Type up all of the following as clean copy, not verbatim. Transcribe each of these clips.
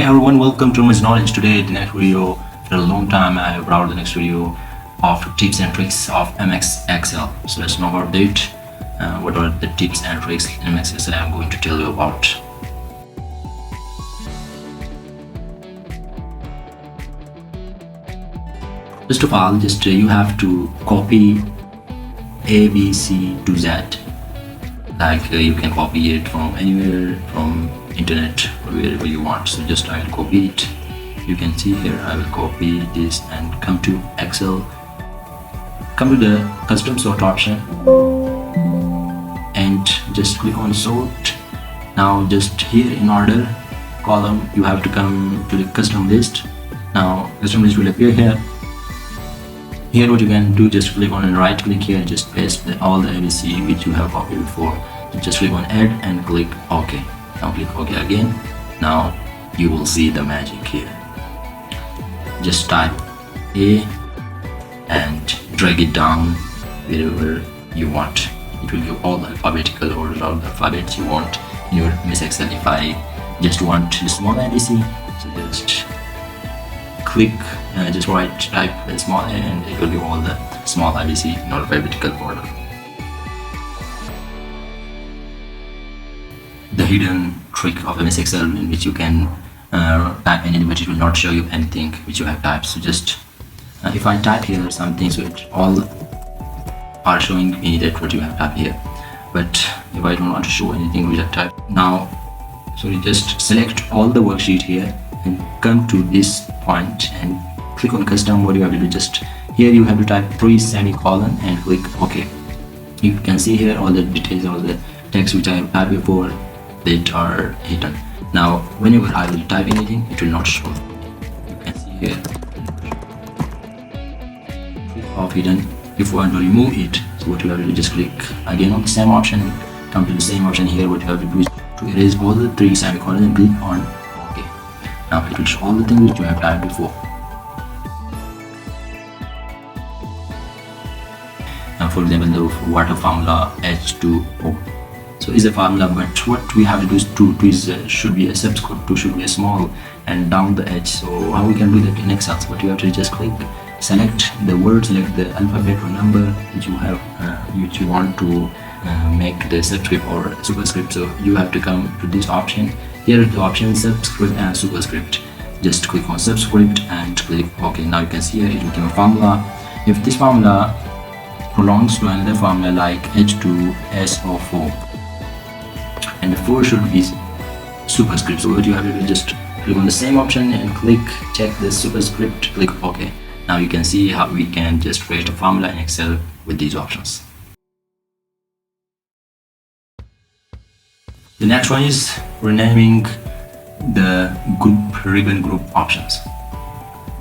everyone, welcome to Arman's Knowledge. Today, the next video, for a long time I have brought the next video of tips and tricks of MS Excel. So let's know about it. What are the tips and tricks in MS Excel I'm going to tell you about. First of all, just you have to copy A, B, C to Z. Like you can copy it from anywhere, from internet or wherever you want. So just I will copy it. You can see here I will copy this and come to Excel, come to the custom sort option and just click on sort. Now just here in order column you have to come to the custom list. Now custom list will appear here. Here what you can do, just click on and right click here and just paste all the ABC which you have copied before. Just click on add and click OK. Now click OK again. Now you will see the magic here. Just type A and drag it down wherever you want. It will give all the alphabetical order, all the alphabets you want in your MS Excel. If I just want the small ABC, so just click, just type a small a and it will give all the small ABC in alphabetical order. The hidden trick of MS Excel in which you can type anything but it will not show you anything which you have typed. So just if I type here something, so it all are showing me that what you have typed here. But if I don't want to show anything which I typed now, so you just select all the worksheet here and come to this point and click on custom. What you have to do, just here you have to type 3 semicolon and click OK. You can see here all the details, all the text which I have typed before that are hidden. Now whenever I will type anything it will not show. You can see here of hidden. If you want to remove it, so what you have to do, just click again on the same option, come to the same option here. What you have to do is to erase all the 3 semicolons and click on OK. Now it will show all the things which you have typed before. Now for example, the water formula H2O. So is a formula, but what we have to do is should be a subscript, 2 should be a small and down the H. So how we can do that in Excel? So what you have to just click, select the word, select the alphabet or number which you have, which you want to make the subscript or superscript. So you have to come to this option. Here is the option subscript and superscript. Just click on subscript and click OK. Now you can see here it will give a formula. If this formula belongs to another formula like H2SO4 and the 4 should be superscript, so what you have to do, just click on the same option and click check the superscript, click OK. Now you can see how we can just create a formula in Excel with these options. The next one is renaming the group, ribbon group options.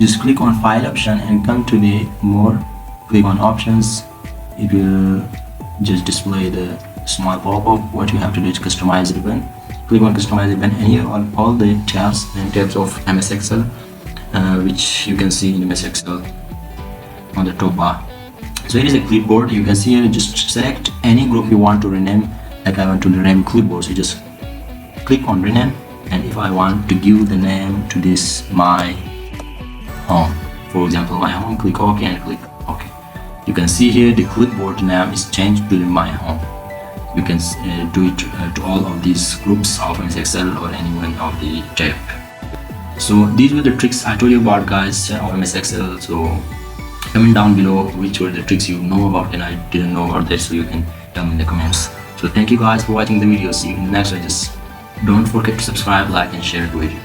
Just click on file option and come to the more, click on options. It will just display the small pop-up. What you have to do is customize ribbon. Click on customize ribbon and here on all the tabs and tabs of MS Excel, which you can see in MS Excel on the top bar. So it is a clipboard. You can see here, just select any group you want to rename. Like I want to rename clipboard, so just click on rename, and if I want to give the name to this my home, for example my home, click OK and click OK. You can see here the clipboard name is changed to my home. You can do it to all of these groups of MS Excel or any one of the tab. So these were the tricks I told you about, guys, of MS Excel. So comment down below which were the tricks you know about and I didn't know about that, so you can tell me in the comments. So thank you guys for watching the video. See you in the next one. Just don't forget to subscribe, like and share the video.